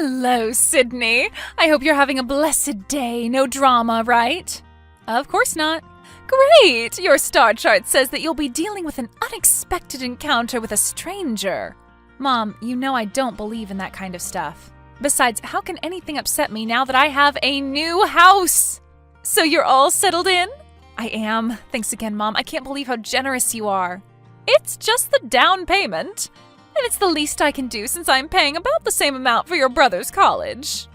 Hello, Sydney. I hope you're having a blessed day. No drama, right? Of course not. Great! Your star chart says that you'll be dealing with an unexpected encounter with a stranger. Mom, you know I don't believe in that kind of stuff. Besides, how can anything upset me now that I have a new house? So you're all settled in? I am. Thanks again, Mom. I can't believe how generous you are. It's just the down payment. And it's the least I can do since I'm paying about the same amount for your brother's college.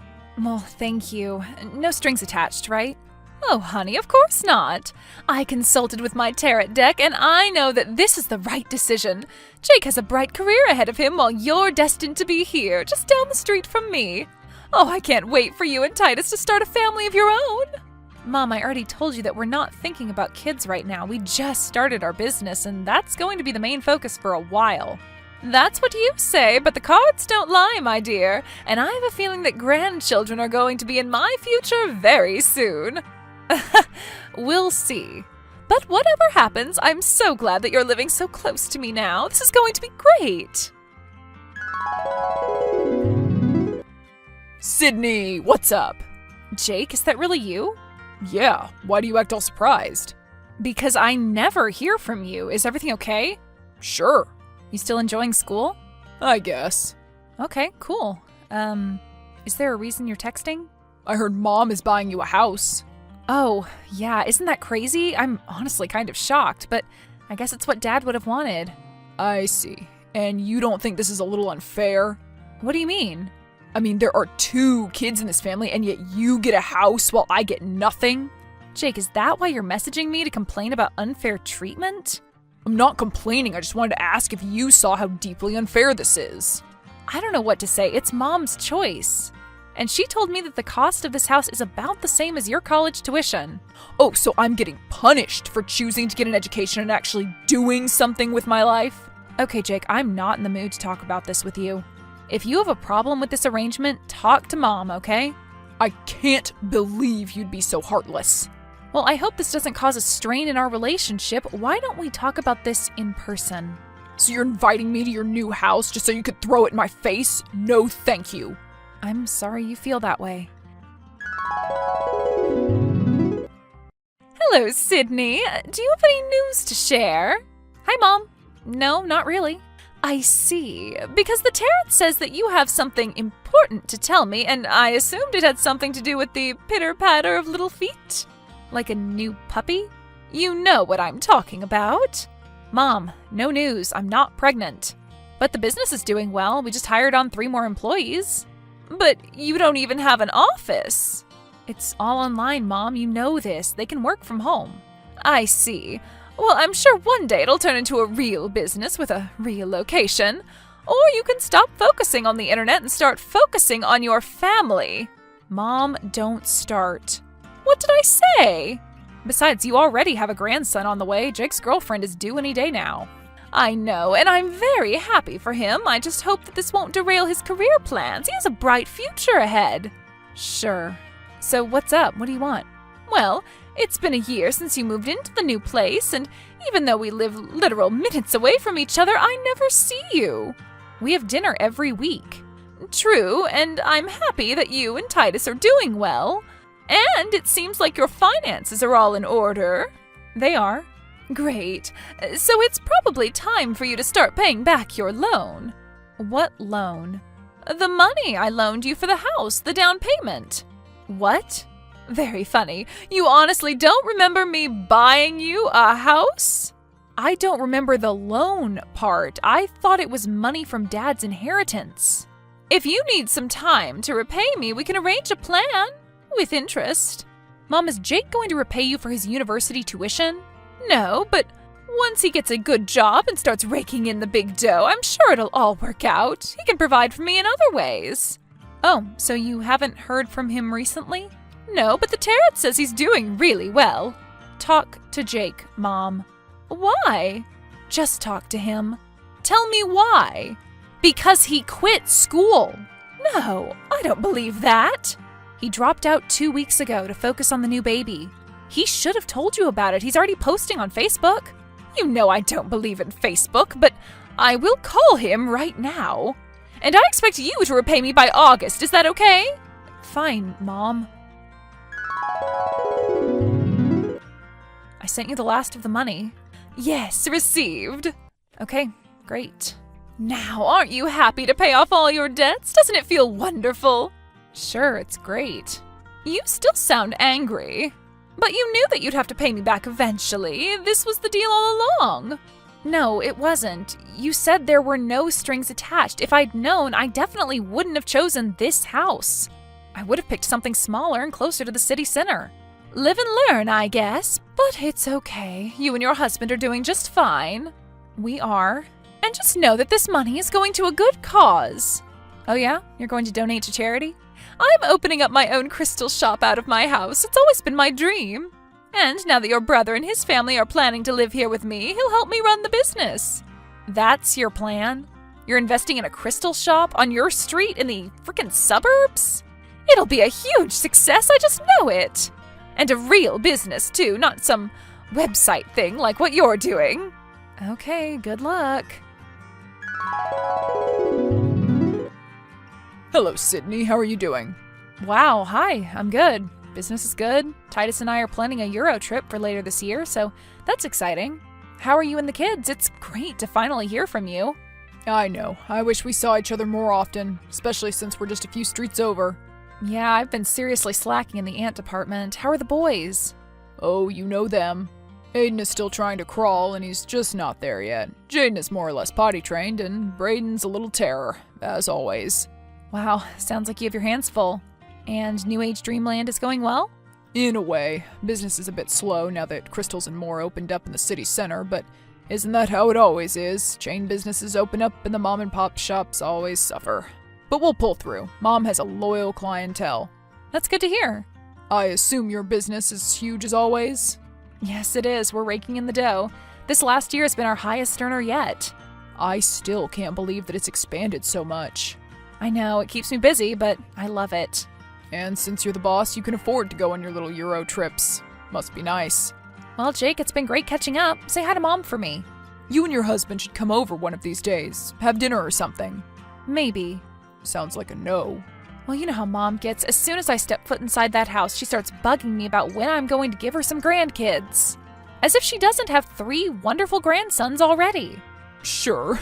Well, thank you. No strings attached, right? Oh, honey, of course not. I consulted with my tarot deck, and I know that this is the right decision. Jake has a bright career ahead of him while you're destined to be here, just down the street from me. Oh, I can't wait for you and Titus to start a family of your own. Mom, I already told you that we're not thinking about kids right now. We just started our business, and that's going to be the main focus for a while. That's what you say, but the cards don't lie, my dear, and I have a feeling that grandchildren are going to be in my future very soon. We'll see. But whatever happens, I'm so glad that you're living so close to me now. This is going to be great. Sydney, what's up? Jake, is that really you? Yeah, why do you act all surprised? Because I never hear from you. Is everything okay? Sure. You still enjoying school? I guess. Okay, cool. Is there a reason you're texting? I heard Mom is buying you a house. Oh, yeah, isn't that crazy? I'm honestly kind of shocked, but I guess it's what Dad would have wanted. I see. And you don't think this is a little unfair? What do you mean? I mean, there are 2 kids in this family, and yet you get a house while I get nothing? Jake, is that why you're messaging me to complain about unfair treatment? I'm not complaining, I just wanted to ask if you saw how deeply unfair this is. I don't know what to say. It's Mom's choice. And she told me that the cost of this house is about the same as your college tuition. Oh, so I'm getting punished for choosing to get an education and actually doing something with my life? Okay, Jake, I'm not in the mood to talk about this with you. If you have a problem with this arrangement, talk to Mom, okay? I can't believe you'd be so heartless. Well, I hope this doesn't cause a strain in our relationship. Why don't we talk about this in person? So you're inviting me to your new house just so you could throw it in my face? No, thank you. I'm sorry you feel that way. Hello, Sydney. Do you have any news to share? Hi, Mom. No, not really. I see. Because the tarot says that you have something important to tell me, and I assumed it had something to do with the pitter-patter of little feet. Like a new puppy? You know what I'm talking about. Mom, no news. I'm not pregnant. But the business is doing well. We just hired on 3 more employees. But you don't even have an office. It's all online, Mom. You know this. They can work from home. I see. Well, I'm sure one day it'll turn into a real business with a real location. Or you can stop focusing on the internet and start focusing on your family. Mom, don't start. What did I say? Besides, you already have a grandson on the way. Jake's girlfriend is due any day now. I know, and I'm very happy for him. I just hope that this won't derail his career plans. He has a bright future ahead. Sure. So what's up? What do you want? Well, it's been a year since you moved into the new place, and even though we live literal minutes away from each other, I never see you. We have dinner every week. True, and I'm happy that you and Titus are doing well. And it seems like your finances are all in order. They are. Great. So it's probably time for you to start paying back your loan. What loan? The money I loaned you for the house, the down payment. What? Very funny. You honestly don't remember me buying you a house? I don't remember the loan part. I thought it was money from Dad's inheritance. If you need some time to repay me, we can arrange a plan. With interest. Mom, is Jake going to repay you for his university tuition? No, but once he gets a good job and starts raking in the big dough, I'm sure it'll all work out. He can provide for me in other ways. Oh, so you haven't heard from him recently? No, but the tarot says he's doing really well. Talk to Jake, Mom. Why? Just talk to him. Tell me why. Because he quit school. No, I don't believe that. He dropped out 2 weeks ago to focus on the new baby. He should have told you about it. He's already posting on Facebook. You know I don't believe in Facebook, but I will call him right now. And I expect you to repay me by August. Is that okay? Fine, Mom. I sent you the last of the money. Yes, received. Okay, great. Now, aren't you happy to pay off all your debts? Doesn't it feel wonderful? Sure, it's great. You still sound angry. But you knew that you'd have to pay me back eventually. This was the deal all along. No, it wasn't. You said there were no strings attached. If I'd known, I definitely wouldn't have chosen this house. I would have picked something smaller and closer to the city center. Live and learn, I guess. But it's okay. You and your husband are doing just fine. We are. And just know that this money is going to a good cause. Oh yeah? You're going to donate to charity? I'm opening up my own crystal shop out of my house. It's always been my dream. And now that your brother and his family are planning to live here with me, he'll help me run the business. That's your plan? You're investing in a crystal shop on your street in the frickin' suburbs? It'll be a huge success, I just know it. And a real business, too, not some website thing like what you're doing. Okay, good luck. Hello, Sydney. How are you doing? Wow, hi, I'm good. Business is good. Titus and I are planning a Euro trip for later this year, so that's exciting. How are you and the kids? It's great to finally hear from you. I know. I wish we saw each other more often, especially since we're just a few streets over. Yeah, I've been seriously slacking in the ant department. How are the boys? Oh, you know them. Aiden is still trying to crawl, and he's just not there yet. Jaden is more or less potty trained, and Braden's a little terror, as always. Wow, sounds like you have your hands full. And New Age Dreamland is going well? In a way. Business is a bit slow now that Crystals and more opened up in the city center, but isn't that how it always is? Chain businesses open up and the mom and pop shops always suffer. But we'll pull through. Mom has a loyal clientele. That's good to hear. I assume your business is huge as always? Yes, it is. We're raking in the dough. This last year has been our highest earner yet. I still can't believe that it's expanded so much. I know, it keeps me busy, but I love it. And since you're the boss, you can afford to go on your little Euro trips. Must be nice. Well, Jake, it's been great catching up. Say hi to Mom for me. You and your husband should come over one of these days. Have dinner or something. Maybe. Sounds like a no. Well, you know how Mom gets. As soon as I step foot inside that house, she starts bugging me about when I'm going to give her some grandkids. As if she doesn't have 3 wonderful grandsons already. Sure.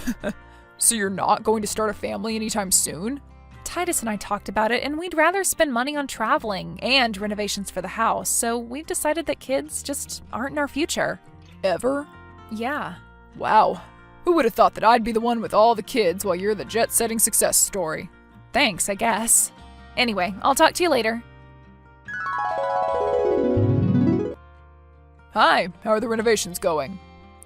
So you're not going to start a family anytime soon? Titus and I talked about it, and we'd rather spend money on traveling and renovations for the house, so we've decided that kids just aren't in our future. Ever? Yeah. Wow. Who would have thought that I'd be the one with all the kids while you're the jet-setting success story? Thanks, I guess. Anyway, I'll talk to you later. Hi, how are the renovations going?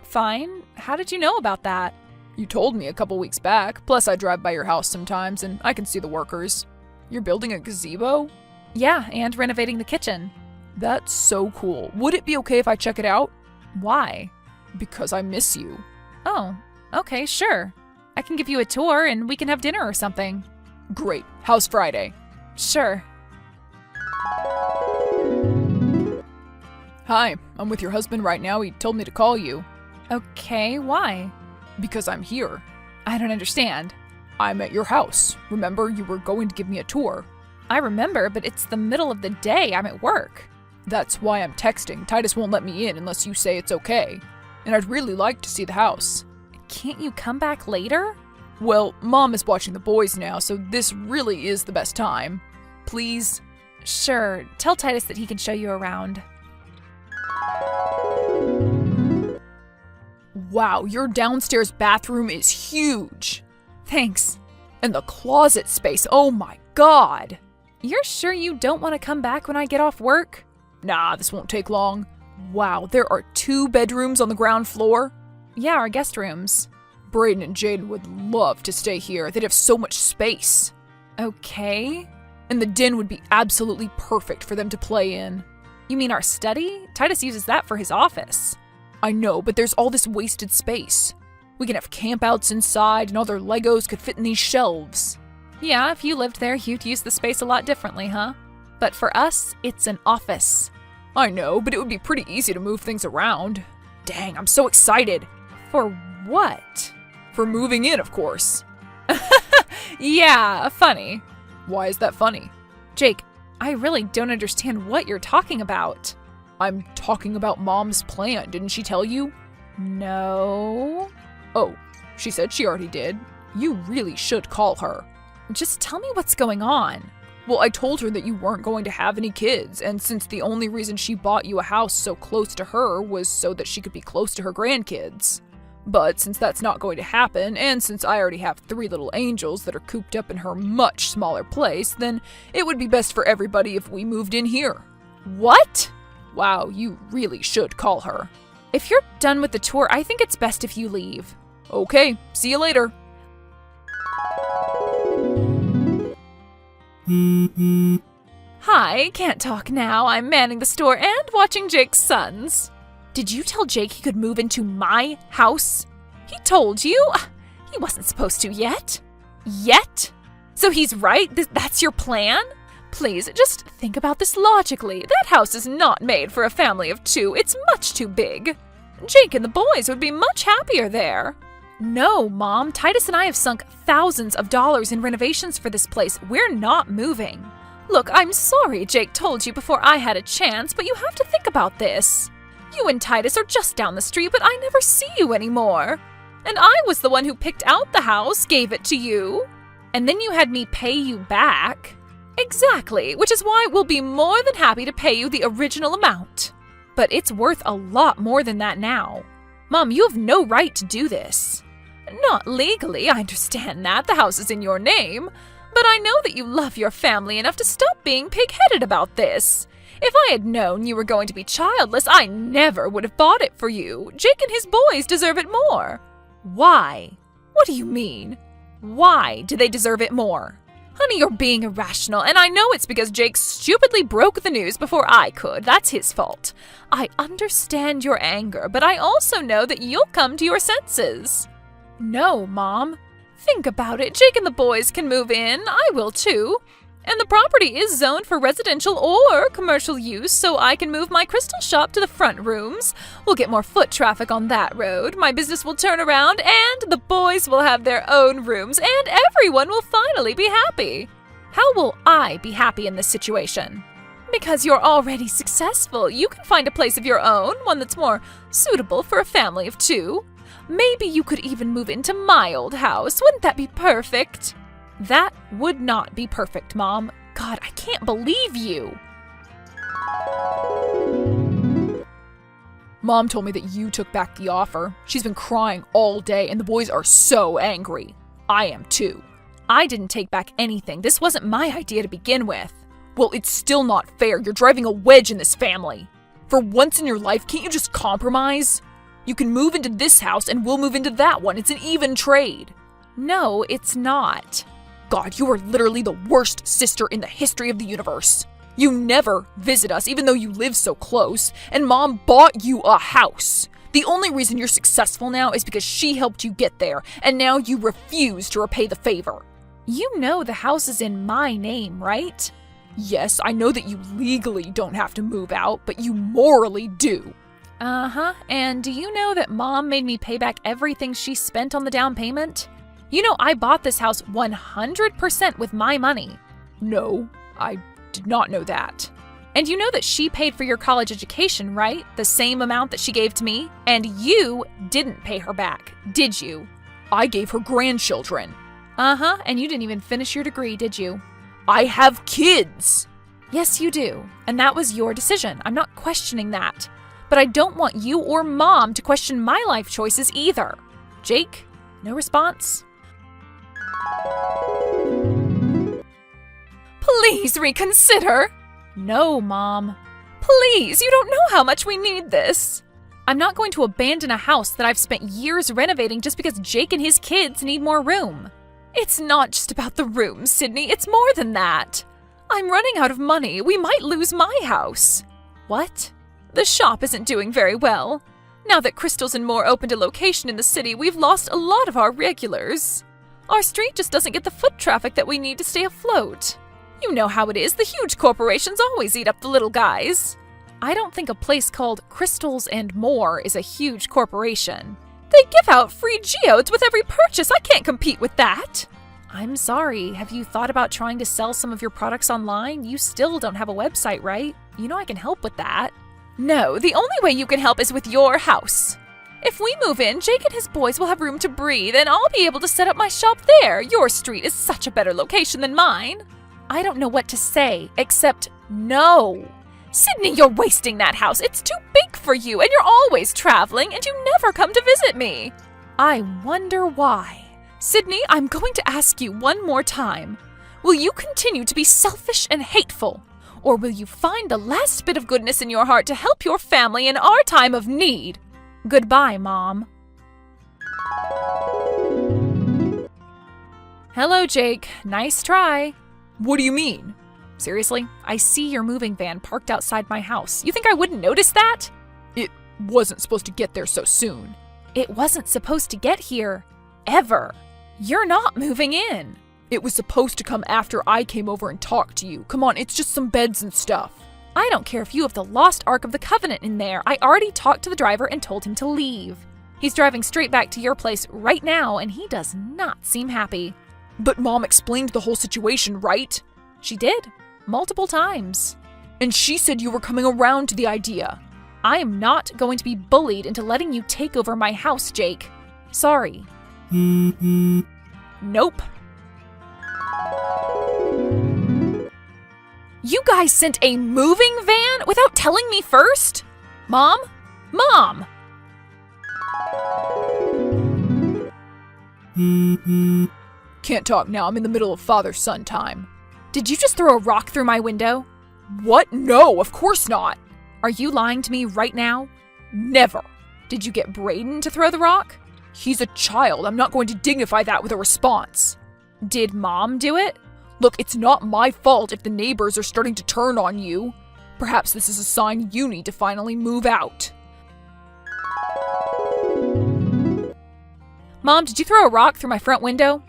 Fine. How did you know about that? You told me a couple weeks back, plus I drive by your house sometimes and I can see the workers. You're building a gazebo? Yeah, and renovating the kitchen. That's so cool. Would it be okay if I check it out? Why? Because I miss you. Oh, okay, sure. I can give you a tour and we can have dinner or something. Great. How's Friday? Sure. Hi, I'm with your husband right now. He told me to call you. Okay, why? Because I'm here. I don't understand. I'm at your house. Remember, you were going to give me a tour. I remember, but it's the middle of the day. I'm at work. That's why I'm texting. Titus won't let me in unless you say it's okay. And I'd really like to see the house. Can't you come back later? Well, Mom is watching the boys now, so this really is the best time. Please? Sure. Tell Titus that he can show you around. Wow, your downstairs bathroom is huge. Thanks. And the closet space, oh my god. You're sure you don't want to come back when I get off work? Nah, this won't take long. Wow, there are 2 bedrooms on the ground floor? Yeah, our guest rooms. Braden and Jaden would love to stay here. They'd have so much space. Okay. And the den would be absolutely perfect for them to play in. You mean our study? Titus uses that for his office. I know, but there's all this wasted space. We can have campouts inside, and all their Legos could fit in these shelves. Yeah, if you lived there, you'd use the space a lot differently, huh? But for us, it's an office. I know, but it would be pretty easy to move things around. Dang, I'm so excited. For what? For moving in, of course. Yeah, funny. Why is that funny? Jake, I really don't understand what you're talking about. I'm talking about Mom's plan, didn't she tell you? No. Oh, she said she already did. You really should call her. Just tell me what's going on. Well, I told her that you weren't going to have any kids, and since the only reason she bought you a house so close to her was so that she could be close to her grandkids. But since that's not going to happen, and since I already have 3 little angels that are cooped up in her much smaller place, then it would be best for everybody if we moved in here. What? Wow, you really should call her. If you're done with the tour, I think it's best if you leave. Okay, see you later. Hi, can't talk now. I'm manning the store and watching Jake's sons. Did you tell Jake he could move into my house? He told you? He wasn't supposed to yet. Yet? So he's right? That's your plan? Please, just think about this logically. That house is not made for a family of 2. It's much too big. Jake and the boys would be much happier there. No, Mom. Titus and I have sunk thousands of dollars in renovations for this place. We're not moving. Look, I'm sorry Jake told you before I had a chance, but you have to think about this. You and Titus are just down the street, but I never see you anymore. And I was the one who picked out the house, gave it to you. And then you had me pay you back. Exactly, which is why we'll be more than happy to pay you the original amount. But it's worth a lot more than that now. Mom, you have no right to do this. Not legally, I understand that. The house is in your name. But I know that you love your family enough to stop being pig-headed about this. If I had known you were going to be childless, I never would have bought it for you. Jake and his boys deserve it more. Why? What do you mean? Why do they deserve it more? Honey, you're being irrational, and I know it's because Jake stupidly broke the news before I could. That's his fault. I understand your anger, but I also know that you'll come to your senses. No, Mom. Think about it. Jake and the boys can move in. I will too. And the property is zoned for residential or commercial use, so I can move my crystal shop to the front rooms. We'll get more foot traffic on that road. My business will turn around, and the boys will have their own rooms, and everyone will finally be happy. How will I be happy in this situation? Because you're already successful. You can find a place of your own, one that's more suitable for a family of 2. Maybe you could even move into my old house. Wouldn't that be perfect? That would not be perfect, Mom. God, I can't believe you. Mom told me that you took back the offer. She's been crying all day, and the boys are so angry. I am too. I didn't take back anything. This wasn't my idea to begin with. Well, it's still not fair. You're driving a wedge in this family. For once in your life, can't you just compromise? You can move into this house, and we'll move into that one. It's an even trade. No, it's not. God, you are literally the worst sister in the history of the universe. You never visit us, even though you live so close, and Mom bought you a house. The only reason you're successful now is because she helped you get there, and now you refuse to repay the favor. You know the house is in my name, right? Yes, I know that you legally don't have to move out, but you morally do. Uh-huh, and do you know that Mom made me pay back everything she spent on the down payment? You know I bought this house 100% with my money. No, I did not know that. And you know that she paid for your college education, right? The same amount that she gave to me? And you didn't pay her back, did you? I gave her grandchildren. Uh-huh, and you didn't even finish your degree, did you? I have kids! Yes, you do. And that was your decision. I'm not questioning that. But I don't want you or Mom to question my life choices either. Jake, no response? Please reconsider. No, Mom. Please, you don't know how much we need this. I'm not going to abandon a house that I've spent years renovating just because Jake and his kids need more room. It's not just about the room, Sydney. It's more than that. I'm running out of money. We might lose my house. What? The shop isn't doing very well. Now that Crystals and More opened a location in the city, we've lost a lot of our regulars. Our street just doesn't get the foot traffic that we need to stay afloat. You know how it is. The huge corporations always eat up the little guys. I don't think a place called Crystals and More is a huge corporation. They give out free geodes with every purchase. I can't compete with that. I'm sorry. Have you thought about trying to sell some of your products online? You still don't have a website, right? You know I can help with that. No, the only way you can help is with your house. If we move in, Jake and his boys will have room to breathe, and I'll be able to set up my shop there. Your street is such a better location than mine. I don't know what to say, except no. Sydney, you're wasting that house. It's too big for you, and you're always traveling, and you never come to visit me. I wonder why. Sydney, I'm going to ask you one more time. Will you continue to be selfish and hateful? Or will you find the last bit of goodness in your heart to help your family in our time of need? Goodbye, Mom. Hello, Jake. Nice try. What do you mean? Seriously, I see your moving van parked outside my house. You think I wouldn't notice that? It wasn't supposed to get there so soon. It wasn't supposed to get here. Ever. You're not moving in. It was supposed to come after I came over and talked to you. Come on, it's just some beds and stuff. I don't care if you have the lost Ark of the Covenant in there. I already talked to the driver and told him to leave. He's driving straight back to your place right now, and he does not seem happy. But Mom explained the whole situation, right? She did. Multiple times. And she said you were coming around to the idea. I am not going to be bullied into letting you take over my house, Jake. Sorry. Nope. You guys sent a moving van without telling me first? Mom? Mom! Can't talk now. I'm in the middle of father-son time. Did you just throw a rock through my window? What? No, of course not. Are you lying to me right now? Never. Did you get Braden to throw the rock? He's a child. I'm not going to dignify that with a response. Did Mom do it? Look, it's not my fault if the neighbors are starting to turn on you. Perhaps this is a sign you need to finally move out. Mom, did you throw a rock through my front window?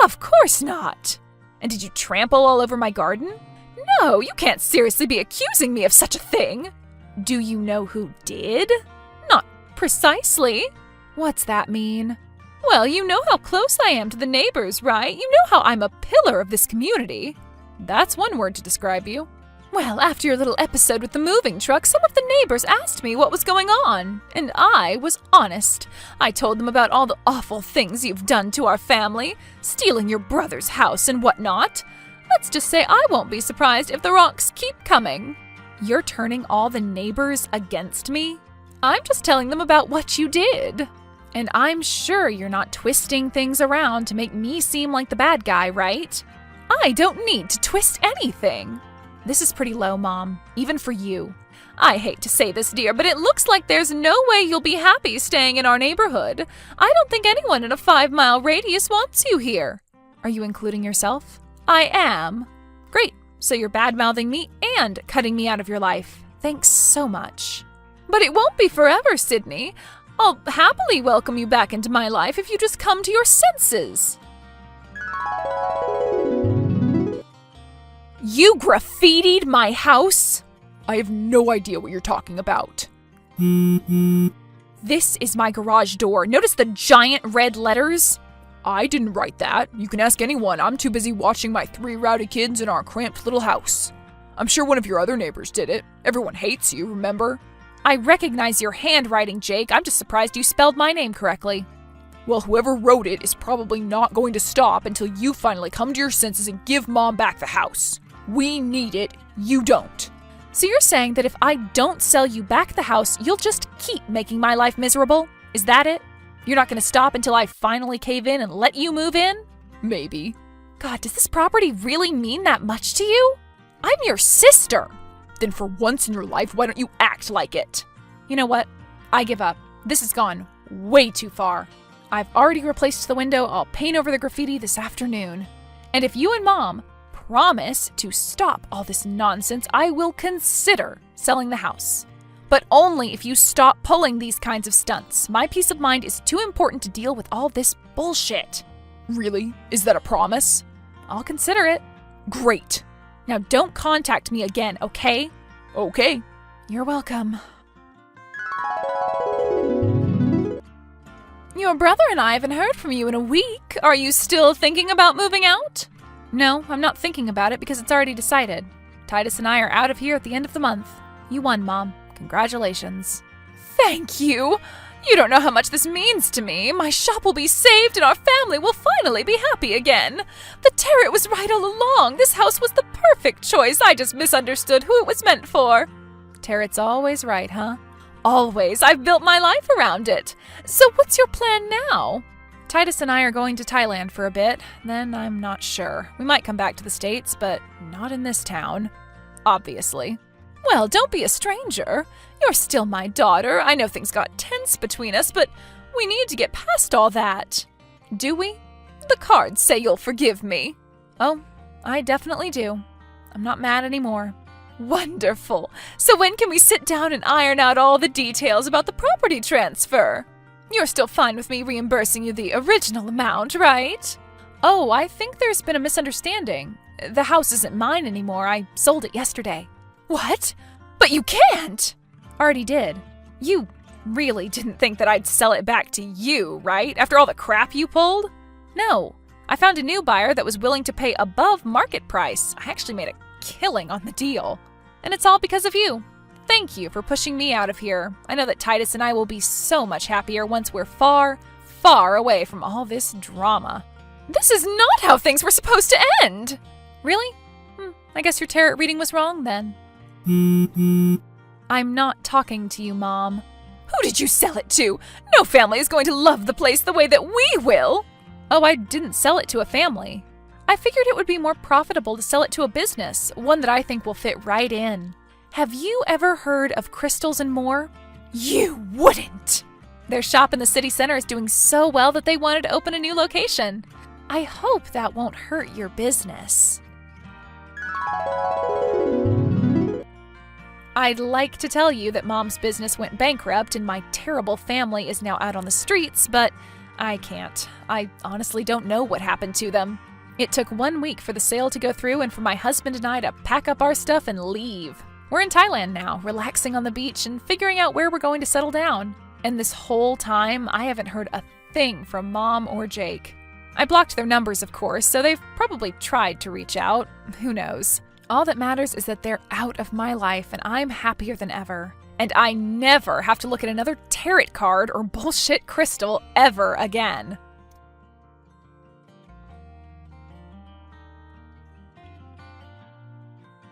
Of course not. And did you trample all over my garden? No, you can't seriously be accusing me of such a thing. Do you know who did? Not precisely. What's that mean? Well, you know how close I am to the neighbors, right? You know how I'm a pillar of this community. That's one word to describe you. Well, after your little episode with the moving truck, some of the neighbors asked me what was going on, and I was honest. I told them about all the awful things you've done to our family, stealing your brother's house and whatnot. Let's just say I won't be surprised if the rocks keep coming. You're turning all the neighbors against me? I'm just telling them about what you did. And I'm sure you're not twisting things around to make me seem like the bad guy, right? I don't need to twist anything. This is pretty low, Mom, even for you. I hate to say this, dear, but it looks like there's no way you'll be happy staying in our neighborhood. I don't think anyone in a 5-mile radius wants you here. Are you including yourself? I am. Great, so you're bad-mouthing me and cutting me out of your life. Thanks so much. But it won't be forever, Sydney. I'll happily welcome you back into my life if you just come to your senses. You graffitied my house? I have no idea what you're talking about. This is my garage door. Notice the giant red letters? I didn't write that. You can ask anyone. I'm too busy watching my 3 rowdy kids in our cramped little house. I'm sure one of your other neighbors did it. Everyone hates you, remember? I recognize your handwriting, Jake. I'm just surprised you spelled my name correctly. Well, whoever wrote it is probably not going to stop until you finally come to your senses and give Mom back the house. We need it. You don't. So you're saying that if I don't sell you back the house, you'll just keep making my life miserable? Is that it? You're not going to stop until I finally cave in and let you move in? Maybe. God, does this property really mean that much to you? I'm your sister. Then for once in your life, why don't you act like it? You know what? I give up. This has gone way too far. I've already replaced the window. I'll paint over the graffiti this afternoon. And if you and Mom promise to stop all this nonsense, I will consider selling the house. But only if you stop pulling these kinds of stunts. My peace of mind is too important to deal with all this bullshit. Really? Is that a promise? I'll consider it. Great. Now don't contact me again, okay? Okay. You're welcome. Your brother and I haven't heard from you in a week. Are you still thinking about moving out? No, I'm not thinking about it because it's already decided. Titus and I are out of here at the end of the month. You won, Mom. Congratulations. Thank you. You don't know how much this means to me. My shop will be saved and our family will finally be happy again. The Tarot was right all along. This house was the perfect choice. I just misunderstood who it was meant for. Tarot's always right, huh? Always. I've built my life around it. So what's your plan now? Titus and I are going to Thailand for a bit. Then I'm not sure. We might come back to the States, but not in this town. Obviously. Well, don't be a stranger. You're still my daughter. I know things got tense between us, but we need to get past all that. Do we? The cards say you'll forgive me. Oh, I definitely do. I'm not mad anymore. Wonderful. So when can we sit down and iron out all the details about the property transfer? You're still fine with me reimbursing you the original amount, right? Oh, I think there's been a misunderstanding. The house isn't mine anymore. I sold it yesterday. What? But you can't! Already did. You really didn't think that I'd sell it back to you, right? After all the crap you pulled? No. I found a new buyer that was willing to pay above market price. I actually made a killing on the deal. And it's all because of you. Thank you for pushing me out of here. I know that Titus and I will be so much happier once we're far, far away from all this drama. This is not how things were supposed to end! Really? I guess your tarot reading was wrong then. I'm not talking to you, Mom. Who did you sell it to? No family is going to love the place the way that we will! Oh, I didn't sell it to a family. I figured it would be more profitable to sell it to a business, one that I think will fit right in. Have you ever heard of Crystals and More? You wouldn't! Their shop in the city center is doing so well that they wanted to open a new location. I hope that won't hurt your business. I'd like to tell you that Mom's business went bankrupt and my terrible family is now out on the streets, but I can't. I honestly don't know what happened to them. It took 1 week for the sale to go through and for my husband and I to pack up our stuff and leave. We're in Thailand now, relaxing on the beach and figuring out where we're going to settle down. And this whole time, I haven't heard a thing from Mom or Jake. I blocked their numbers, of course, so they've probably tried to reach out. Who knows? All that matters is that they're out of my life and I'm happier than ever. And I never have to look at another tarot card or bullshit crystal ever again.